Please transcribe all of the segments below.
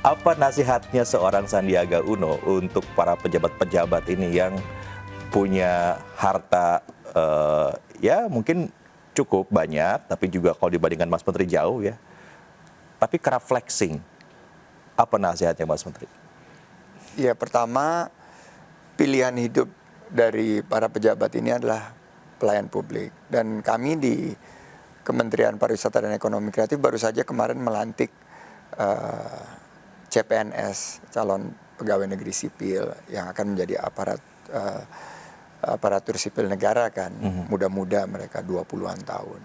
Apa nasihatnya seorang Sandiaga Uno untuk para pejabat-pejabat ini yang punya harta ya mungkin cukup banyak, tapi juga kalau dibandingkan Mas Menteri jauh ya. Tapi kerap flexing. Apa nasihatnya Mas Menteri? Ya, pertama, pilihan hidup dari para pejabat ini adalah pelayan publik. Dan kami di Kementerian Pariwisata dan Ekonomi Kreatif baru saja kemarin melantik CPNS, calon pegawai negeri sipil yang akan menjadi aparatur sipil negara kan. Muda-muda mereka 20-an tahun.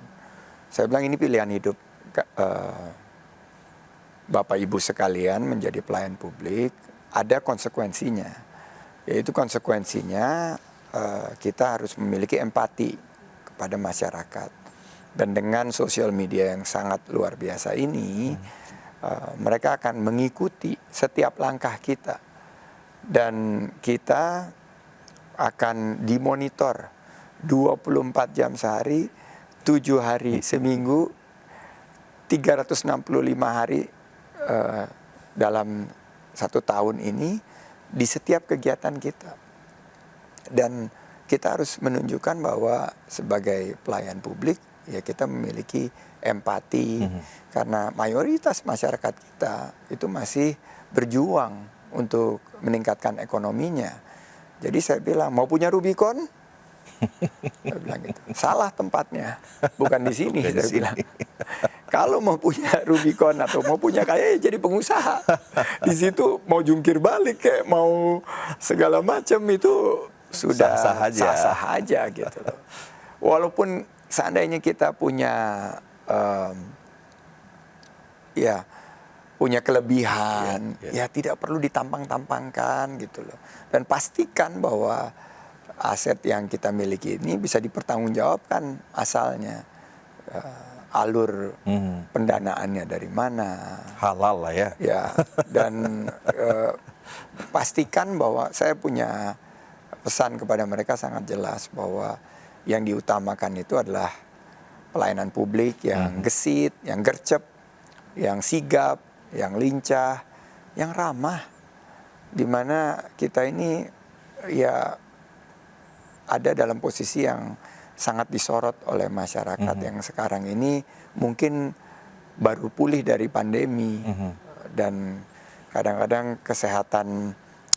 Saya bilang ini pilihan hidup Bapak Ibu sekalian menjadi pelayan publik, ada konsekuensinya. Yaitu konsekuensinya kita harus memiliki empati kepada masyarakat. Dan dengan sosial media yang sangat luar biasa ini, mereka akan mengikuti setiap langkah kita. Dan kita akan dimonitor 24 jam sehari, 7 hari seminggu, 365 hari dalam 1 tahun ini di setiap kegiatan kita. Dan kita harus menunjukkan bahwa sebagai pelayan publik ya kita memiliki empati karena mayoritas masyarakat kita itu masih berjuang untuk meningkatkan ekonominya. Jadi saya bilang mau punya Rubicon, saya bilang gitu. Salah tempatnya, bukan di sini. Saya bilang kalau mau punya Rubicon atau mau punya kaya ya jadi pengusaha. Di situ mau jungkir balik kayak mau segala macam itu sudah sah-sah aja gitu loh. Walaupun seandainya kita punya punya kelebihan, ya tidak perlu ditampang-tampangkan gitu loh. Dan pastikan bahwa aset yang kita miliki ini bisa dipertanggungjawabkan asalnya. Alur pendanaannya dari mana. Halal lah ya. Ya, dan pastikan bahwa saya punya pesan kepada mereka sangat jelas bahwa yang diutamakan itu adalah pelayanan publik yang gesit, yang gercep, yang sigap, yang lincah, yang ramah. Di mana kita ini ya ada dalam posisi yang sangat disorot oleh masyarakat yang sekarang ini mungkin baru pulih dari pandemi. Dan kadang-kadang kesehatan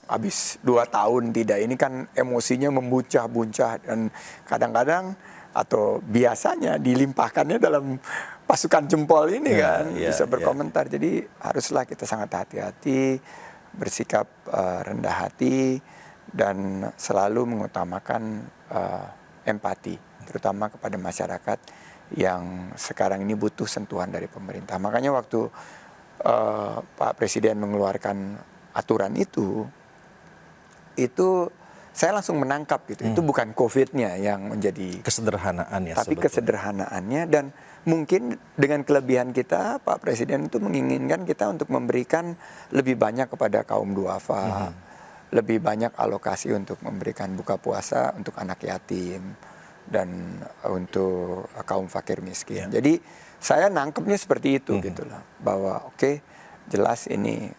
habis 2 tahun tidak ini kan emosinya membuncah-buncah dan kadang-kadang atau biasanya dilimpahkannya dalam pasukan jempol ini bisa berkomentar. Jadi haruslah kita sangat hati-hati, bersikap rendah hati dan selalu mengutamakan empati terutama kepada masyarakat yang sekarang ini butuh sentuhan dari pemerintah. Makanya waktu Pak Presiden mengeluarkan aturan itu saya langsung menangkap gitu. Itu bukan COVID-nya yang menjadi kesederhanaannya, tapi kesederhanaannya. Dan mungkin dengan kelebihan kita, Pak Presiden itu menginginkan kita untuk memberikan lebih banyak kepada kaum duafa, lebih banyak alokasi untuk memberikan buka puasa untuk anak yatim dan untuk kaum fakir miskin. Jadi saya nangkepnya seperti itu gitu loh, bahwa jelas ini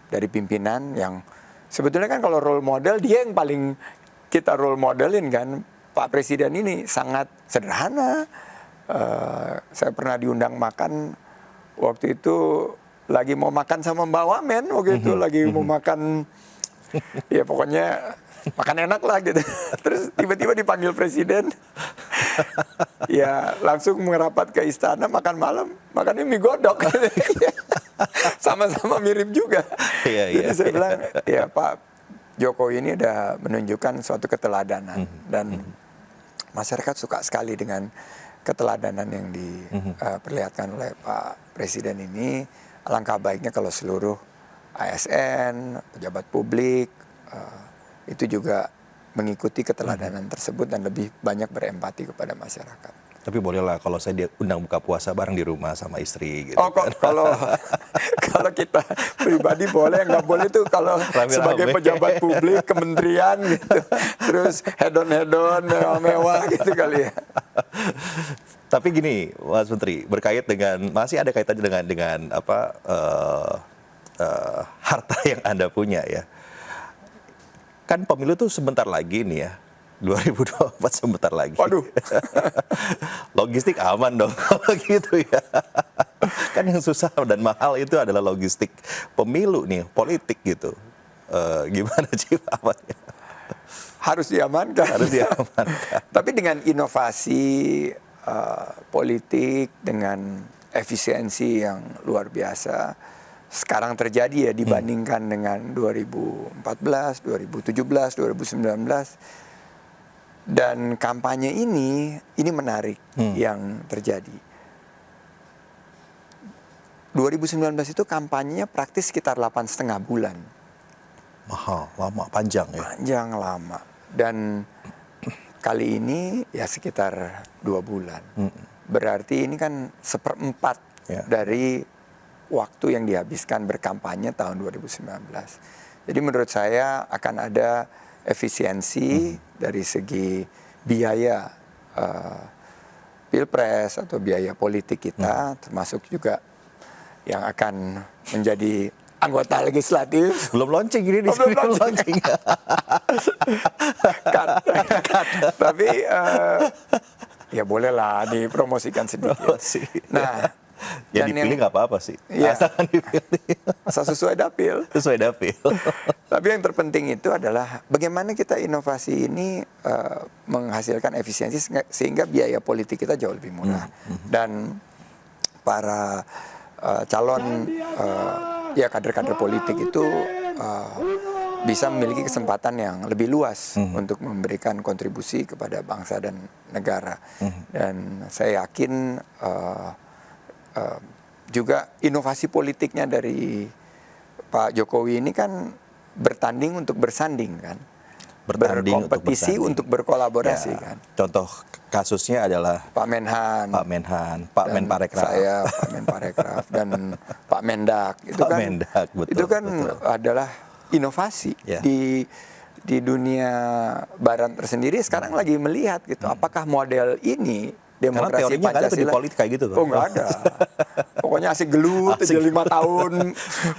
dari pimpinan yang sebetulnya kan kalau role model dia yang paling kita role modelin kan. Pak Presiden ini sangat sederhana. Saya pernah diundang makan waktu itu lagi mau makan sama Mbak Wamen waktu itu lagi mau makan ya pokoknya makan enak lah gitu. Terus tiba-tiba dipanggil Presiden. Ya langsung merapat ke istana makan malam. Makannya mie godok. Sama-sama mirip juga. Jadi saya bilang ya Pak Jokowi ini udah menunjukkan suatu keteladanan. Dan masyarakat suka sekali dengan keteladanan yang diperlihatkan oleh Pak Presiden ini. Alangkah baiknya kalau seluruh ASN, pejabat publik, itu juga mengikuti keteladanan tersebut dan lebih banyak berempati kepada masyarakat. Tapi bolehlah kalau saya diundang buka puasa bareng di rumah sama istri gitu. Oh, kalau kita pribadi boleh, nggak boleh tuh kalau sebagai pejabat publik, kementerian gitu. Terus hedon-hedon, mewah-mewah gitu kali ya. Tapi gini, Mas Menteri, berkait dengan masih ada kaitannya dengan apa harta yang Anda punya ya. Kan pemilu tuh sebentar lagi nih ya. 2024 sebentar lagi. Waduh. Logistik aman dong kalau gitu ya. Kan yang susah dan mahal itu adalah logistik pemilu nih, politik gitu. Gimana sih amannya? Harus diamankan. Harus diamankan. Tapi dengan inovasi politik, dengan efisiensi yang luar biasa, sekarang terjadi ya dibandingkan dengan 2014, 2017, 2019. Dan kampanye ini menarik yang terjadi. 2019 itu kampanyenya praktis sekitar 8,5 bulan. Mahal, lama, panjang ya. Panjang, lama. Dan kali ini ya sekitar 2 bulan. Berarti ini kan 1/4 dari waktu yang dihabiskan berkampanye tahun 2019. Jadi menurut saya akan ada efisiensi dari segi biaya pilpres atau biaya politik kita, termasuk juga yang akan menjadi anggota legislatif. Belum launching ini di sini. Belum launching. Tapi ya bolehlah dipromosikan sedikit. Nah, ya dipilih nggak apa-apa sih. Ya, asalkan dipilih. asal sesuai dapil. Sesuai dapil. Tapi yang terpenting itu adalah bagaimana kita inovasi ini menghasilkan efisiensi sehingga biaya politik kita jauh lebih murah. Dan para calon ya kader-kader politik itu bisa memiliki kesempatan yang lebih luas untuk memberikan kontribusi kepada bangsa dan negara. Dan saya yakin juga inovasi politiknya dari Pak Jokowi ini kan bertanding untuk bersanding kan, berkompetisi untuk berkolaborasi ya, kan. Contoh kasusnya adalah Pak Menhan, Pak Menparekraf, saya Pak Menparekraf dan Pak Mendak. Itu Pak kan, Mendak, betul, itu kan betul. adalah inovasi ya. di dunia Barat tersendiri sekarang lagi melihat gitu, apakah model ini demokrasi Pancasila politik kayak gitu kan? Oh nggak ada. Pokoknya asik gelut aja 5 tahun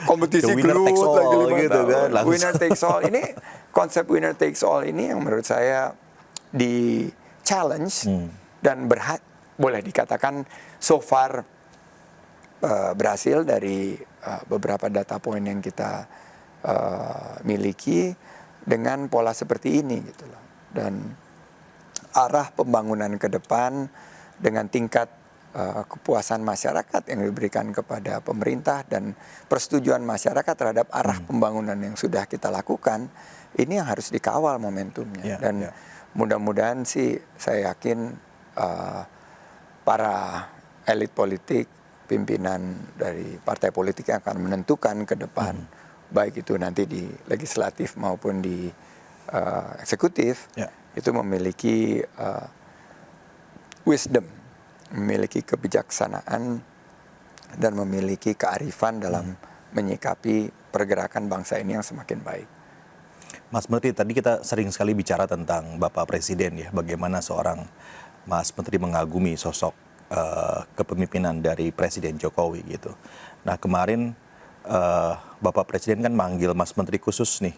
kompetisi gelut lagi 5 gitu tahun. Kan, winner takes all. Ini konsep winner takes all ini yang menurut saya di challenge dan boleh dikatakan so far berhasil dari beberapa data point yang kita miliki dengan pola seperti ini gitu loh. Dan arah pembangunan ke depan dengan tingkat kepuasan masyarakat yang diberikan kepada pemerintah dan persetujuan masyarakat terhadap arah pembangunan yang sudah kita lakukan, ini yang harus dikawal momentumnya. Dan mudah-mudahan sih saya yakin para elit politik, pimpinan dari partai politik yang akan menentukan ke depan, baik itu nanti di legislatif maupun di eksekutif, itu memiliki wisdom, memiliki kebijaksanaan, dan memiliki kearifan dalam menyikapi pergerakan bangsa ini yang semakin baik. Mas Menteri, tadi kita sering sekali bicara tentang Bapak Presiden ya, bagaimana seorang Mas Menteri mengagumi sosok kepemimpinan dari Presiden Jokowi gitu. Nah kemarin Bapak Presiden kan manggil Mas Menteri khusus nih.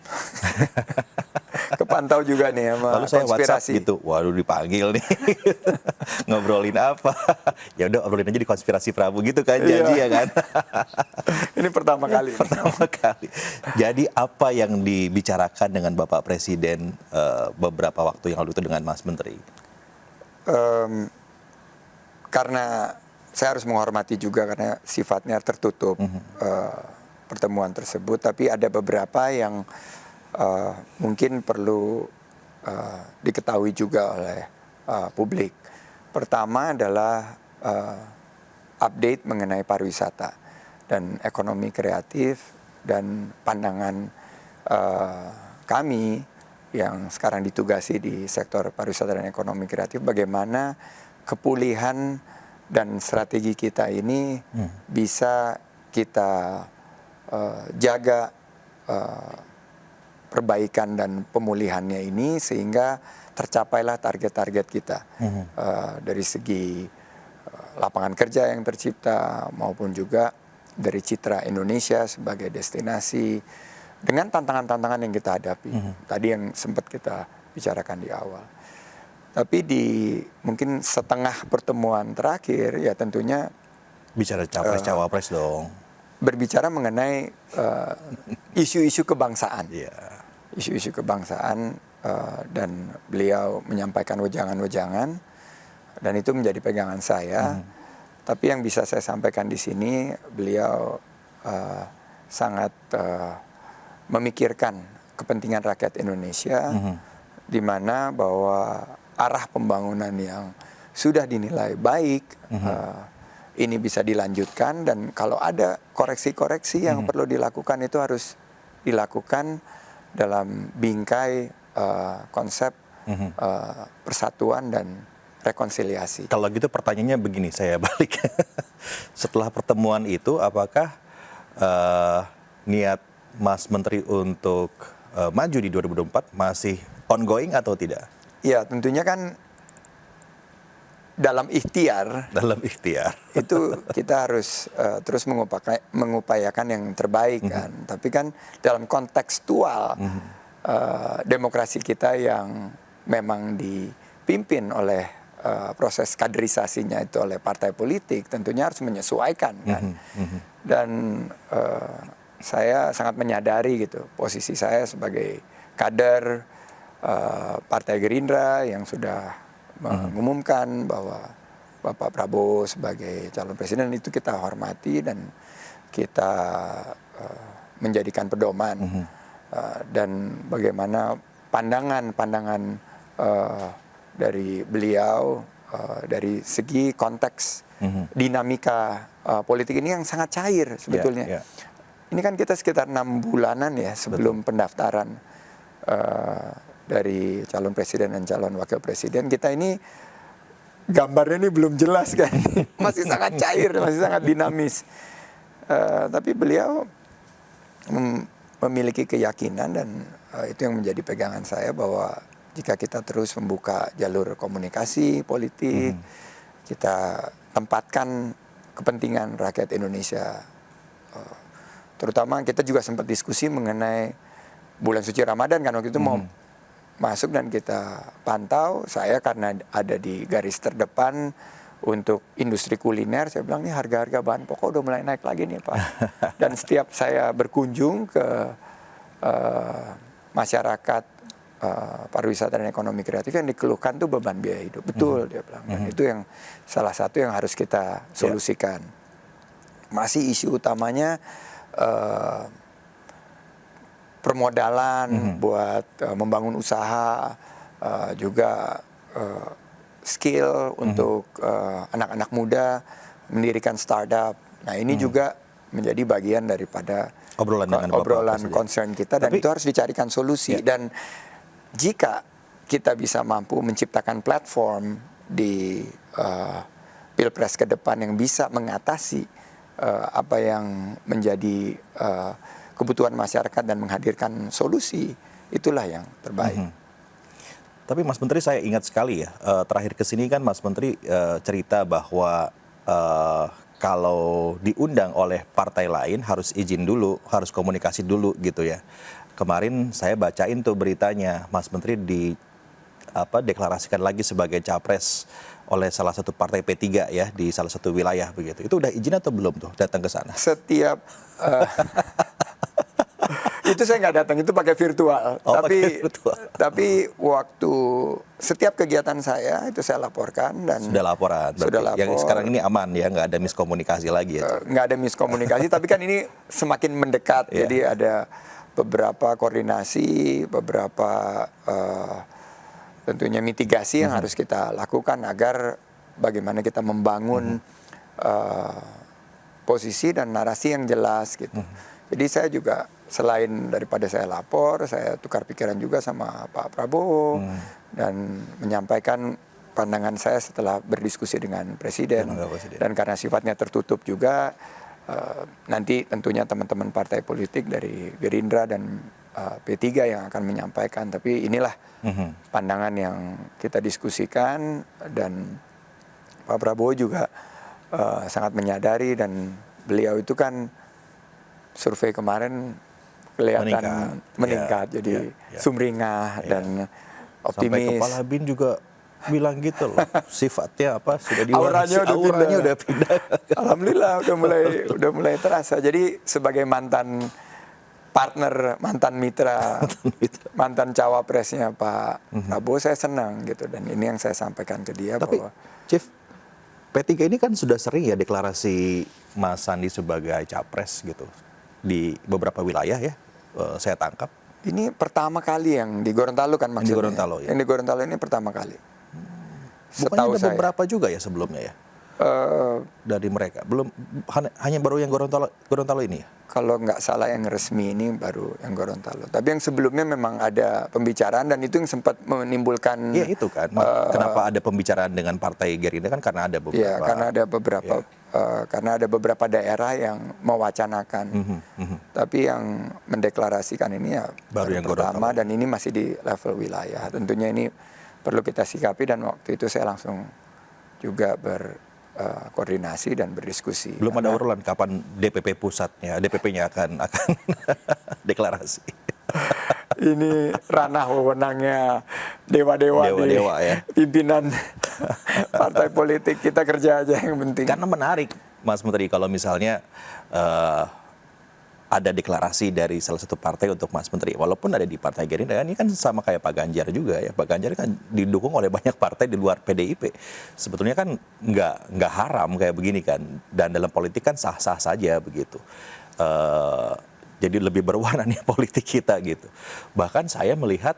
Kepantau juga nih sama lalu saya konspirasi. WhatsApp gitu, waduh dipanggil nih. Ngobrolin apa? Ya udah obrolin aja di konspirasi Prabu gitu kan, janji ya kan. Ini pertama kali. Pertama kali. Jadi apa yang dibicarakan dengan Bapak Presiden beberapa waktu yang lalu itu dengan Mas Menteri? Karena saya harus menghormati juga karena sifatnya tertutup pertemuan tersebut, tapi ada beberapa yang mungkin perlu diketahui juga oleh publik. Pertama adalah update mengenai pariwisata dan ekonomi kreatif dan pandangan kami yang sekarang ditugasi di sektor pariwisata dan ekonomi kreatif, bagaimana kepulihan dan strategi kita ini bisa kita jaga perbaikan dan pemulihannya ini sehingga tercapailah target-target kita dari segi lapangan kerja yang tercipta maupun juga dari citra Indonesia sebagai destinasi dengan tantangan-tantangan yang kita hadapi. Tadi yang sempat kita bicarakan di awal. Tapi mungkin setengah pertemuan terakhir ya tentunya Bicara capres cawapres dong. berbicara mengenai isu-isu kebangsaan. Iya. Isu-isu kebangsaan dan beliau menyampaikan wejangan-wejangan dan itu menjadi pegangan saya. Tapi yang bisa saya sampaikan di sini beliau sangat memikirkan kepentingan rakyat Indonesia, di mana bahwa arah pembangunan yang sudah dinilai baik ini bisa dilanjutkan, dan kalau ada koreksi-koreksi yang perlu dilakukan itu harus dilakukan dalam bingkai konsep persatuan dan rekonsiliasi. Kalau gitu pertanyaannya begini, saya balik. Setelah pertemuan itu, apakah niat Mas Menteri untuk maju di 2024 masih ongoing atau tidak? Ya, tentunya kan dalam ikhtiar Dalam ikhtiar. itu kita harus terus mengupayakan yang terbaik kan. Tapi kan dalam kontekstual demokrasi kita yang memang dipimpin oleh proses kaderisasinya itu oleh partai politik, tentunya harus menyesuaikan kan. Dan saya sangat menyadari gitu posisi saya sebagai kader Partai Gerindra yang sudah mengumumkan bahwa Bapak Prabowo sebagai calon presiden, itu kita hormati dan kita menjadikan pedoman. Dan bagaimana pandangan-pandangan dari beliau dari segi konteks dinamika politik ini yang sangat cair sebetulnya. Ini kan kita sekitar 6 bulanan ya sebelum pendaftaran dari calon presiden dan calon wakil presiden. Kita ini gambarnya ini belum jelas kan, masih sangat cair, masih sangat dinamis. Tapi beliau memiliki keyakinan dan itu yang menjadi pegangan saya bahwa jika kita terus membuka jalur komunikasi politik, kita tempatkan kepentingan rakyat Indonesia. Terutama kita juga sempat diskusi mengenai bulan suci Ramadan kan, waktu itu mau masuk dan kita pantau. Saya karena ada di garis terdepan untuk industri kuliner, saya bilang ini harga-harga bahan pokok udah mulai naik lagi nih Pak. Dan setiap saya berkunjung ke masyarakat pariwisata dan ekonomi kreatif, yang dikeluhkan tuh beban biaya hidup. Betul dia bilang. Dan itu yang salah satu yang harus kita solusikan. Masih isu utamanya permodalan buat membangun usaha, juga skill untuk anak-anak muda mendirikan startup. Nah ini juga menjadi bagian daripada obrolan concern kita, dan itu harus dicarikan solusi. Dan jika kita bisa mampu menciptakan platform di Pilpres ke depan yang bisa mengatasi apa yang menjadi kebutuhan masyarakat dan menghadirkan solusi, itulah yang terbaik. Tapi Mas Menteri, saya ingat sekali ya, terakhir kesini kan Mas Menteri cerita bahwa kalau diundang oleh partai lain harus izin dulu, harus komunikasi dulu gitu ya. Kemarin saya bacain tuh beritanya, Mas Menteri deklarasikan lagi sebagai capres oleh salah satu partai P3 ya di salah satu wilayah begitu. Itu udah izin atau belum tuh datang ke sana? Setiap itu saya nggak datang, itu pakai virtual. Tapi waktu setiap kegiatan saya itu saya laporkan dan sudah laporan. Sudah lapor. Yang sekarang ini aman ya, nggak ada miskomunikasi lagi ya? Nggak ada miskomunikasi, tapi kan ini semakin mendekat. Jadi ada beberapa koordinasi, beberapa tentunya mitigasi yang harus kita lakukan agar bagaimana kita membangun posisi dan narasi yang jelas gitu. Jadi saya juga selain daripada saya lapor, saya tukar pikiran juga sama Pak Prabowo dan menyampaikan pandangan saya setelah berdiskusi dengan Presiden. Dan karena sifatnya tertutup juga, nanti tentunya teman-teman partai politik dari Gerindra dan P3 yang akan menyampaikan. Tapi inilah pandangan yang kita diskusikan, dan Pak Prabowo juga sangat menyadari dan beliau itu kan survei kemarin kelihatan meningkat, jadi sumringah dan optimis. Sampai Kepala BIN juga bilang gitu loh, sifatnya apa sudah diwarisi, auranya udah pindah. Alhamdulillah udah mulai terasa. Jadi sebagai mantan partner, mantan mitra, mantan cawapresnya Pak Prabowo, saya senang gitu, dan ini yang saya sampaikan ke dia. Tapi bahwa Chief, P3 ini kan sudah sering ya deklarasi Mas Sandi sebagai capres gitu di beberapa wilayah ya, saya tangkap. Ini pertama kali yang di Gorontalo kan maksudnya. Yang di Gorontalo, ya. Yang di Gorontalo ini pertama kali. Bukannya ada beberapa juga ya sebelumnya ya? Dari mereka, belum, hanya baru yang Gorontalo ini ya? Kalau nggak salah yang resmi ini baru yang Gorontalo. Tapi yang sebelumnya memang ada pembicaraan, dan itu yang sempat menimbulkan. Iya itu kan. Kenapa ada pembicaraan dengan Partai Gerindra kan karena ada beberapa. Iya, karena ada beberapa daerah yang mewacanakan. Tapi yang mendeklarasikan ini ya baru yang pertama, dan ini masih di level wilayah. Tentunya ini perlu kita sikapi, dan waktu itu saya langsung juga koordinasi dan berdiskusi. Belum ada urulan kapan DPP pusatnya, DPP-nya akan deklarasi. Ini ranah wewenangnya dewa-dewa ya. Pimpinan partai politik. Kita kerja aja yang penting. Karena menarik, Mas Menteri, kalau misalnya ada deklarasi dari salah satu partai untuk Mas Menteri, walaupun ada di Partai Gerindra, ini kan sama kayak Pak Ganjar juga ya. Pak Ganjar kan didukung oleh banyak partai di luar PDIP. Sebetulnya kan nggak haram kayak begini kan, dan dalam politik kan sah-sah saja begitu. Jadi lebih berwarna nih politik kita gitu. Bahkan saya melihat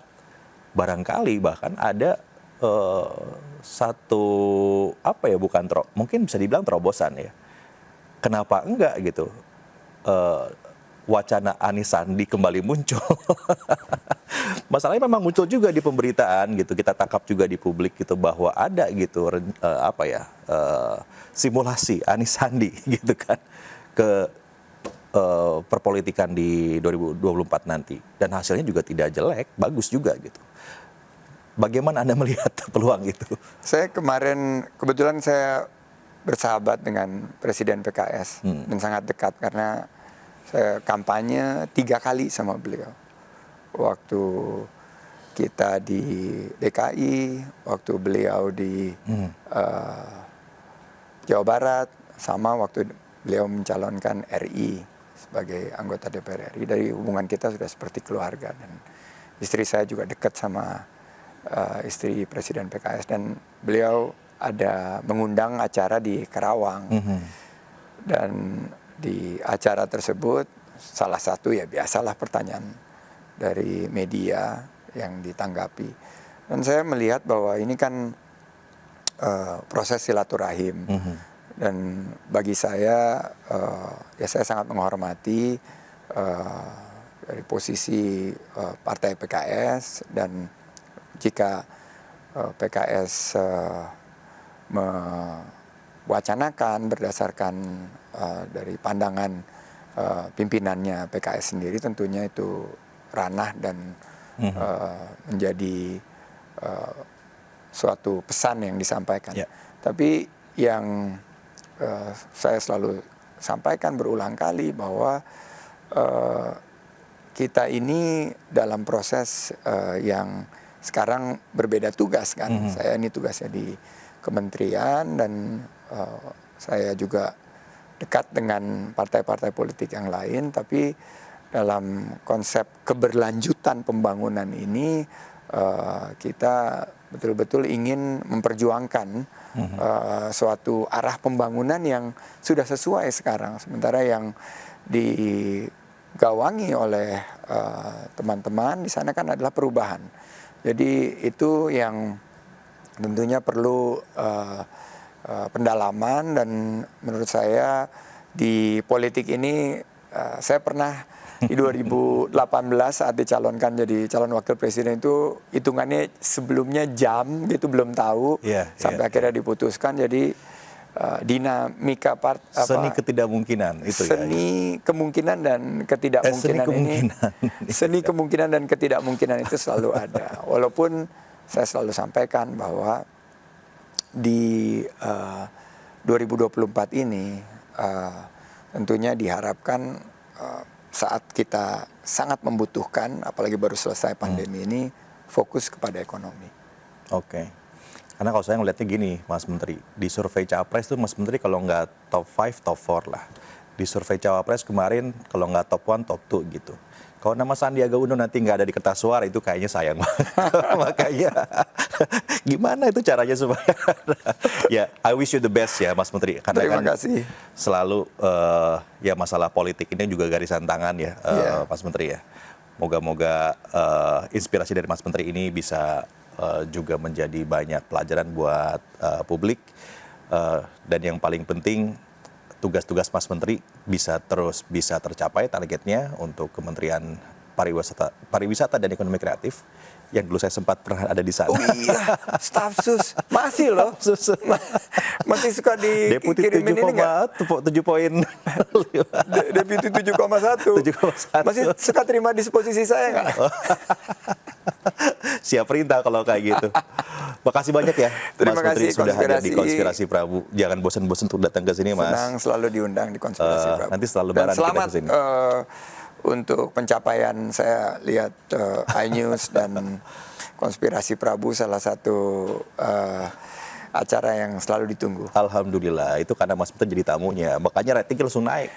barangkali bahkan ada satu mungkin bisa dibilang terobosan ya. Kenapa enggak gitu? Wacana Anies Sandi kembali muncul. Masalahnya memang muncul juga di pemberitaan gitu. Kita tangkap juga di publik gitu bahwa ada gitu simulasi Anies Sandi gitu kan ke perpolitikan di 2024 nanti, dan hasilnya juga tidak jelek, bagus juga gitu. Bagaimana Anda melihat peluang itu? Saya kemarin kebetulan saya bersahabat dengan Presiden PKS dan sangat dekat, karena saya kampanye 3 kali sama beliau. Waktu kita di DKI, waktu beliau di Jawa Barat, sama waktu beliau mencalonkan RI sebagai anggota DPR RI. Dari hubungan kita sudah seperti keluarga, dan istri saya juga dekat sama istri Presiden PKS, dan beliau ada mengundang acara di Karawang. Dan di acara tersebut salah satu ya biasalah pertanyaan dari media yang ditanggapi, dan saya melihat bahwa ini kan proses silaturahim. Dan bagi saya ya saya sangat menghormati dari posisi partai PKS, dan jika PKS mewacanakan berdasarkan dari pandangan pimpinannya PKS sendiri, tentunya itu ranah dan menjadi suatu pesan yang disampaikan. Tapi yang saya selalu sampaikan berulang kali bahwa kita ini dalam proses yang sekarang berbeda tugas kan. Saya ini tugasnya di kementerian, dan saya juga dekat dengan partai-partai politik yang lain, tapi dalam konsep keberlanjutan pembangunan ini kita betul-betul ingin memperjuangkan suatu arah pembangunan yang sudah sesuai sekarang, sementara yang digawangi oleh teman-teman di sana kan adalah perubahan. Jadi itu yang tentunya perlu pendalaman, dan menurut saya di politik ini saya pernah di 2018 saat dicalonkan jadi calon wakil presiden itu hitungannya sebelumnya jam gitu belum tahu sampai akhirnya diputuskan. Jadi dinamika seni ketidakmungkinan itu seni kemungkinan dan ketidakmungkinan seni kemungkinan dan ketidakmungkinan itu selalu ada. Walaupun saya selalu sampaikan bahwa di 2024 ini tentunya diharapkan saat kita sangat membutuhkan, apalagi baru selesai pandemi ini, fokus kepada ekonomi. Oke. Karena kalau saya ngelihatnya gini, Mas Menteri, di survei Capres tuh Mas Menteri kalau nggak top 5, top 4 lah. Di survei Cawapres kemarin kalau nggak top 1, top 2 gitu. Kalau nama Sandiaga Uno nanti nggak ada di kertas suara itu kayaknya sayang banget. Makanya gimana itu caranya supaya ya I wish you the best ya Mas Menteri. Karena Terima kan kasih. selalu ya masalah politik ini juga garisan tangan ya Mas Menteri ya. Moga-moga inspirasi dari Mas Menteri ini bisa juga menjadi banyak pelajaran buat publik. Dan yang paling penting tugas-tugas Mas Menteri bisa tercapai targetnya untuk Kementerian Pariwisata dan Ekonomi Kreatif yang dulu saya sempat pernah ada di sana. Oh iya, staf sus masih loh, masih suka Deputi dikirimin ini nggak? 7 poin. Deputi 7,1. Masih suka terima disposisi saya nggak? Siap perintah kalau kayak gitu. Makasih banyak ya Terima Mas Menteri kasih, sudah hadir di Konspirasi. Konspirasi Prabu. Jangan bosan-bosan untuk datang ke sini Mas. Senang selalu diundang di Konspirasi Prabu. Nanti setelah Dan Lebaran kita selamat kesini. untuk pencapaian saya lihat iNews dan Konspirasi Prabu salah satu acara yang selalu ditunggu. Alhamdulillah, itu karena Mas Menteri jadi tamunya, makanya ratingnya langsung naik.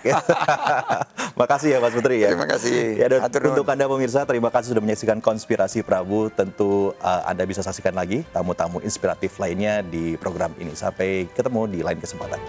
Makasih ya Mas Menteri ya. Terima kasih. Ya, dan Hatur nuhun. untuk Anda pemirsa, terima kasih sudah menyaksikan Konspirasi Prabu. Tentu Anda bisa saksikan lagi tamu-tamu inspiratif lainnya di program ini. Sampai ketemu di lain kesempatan.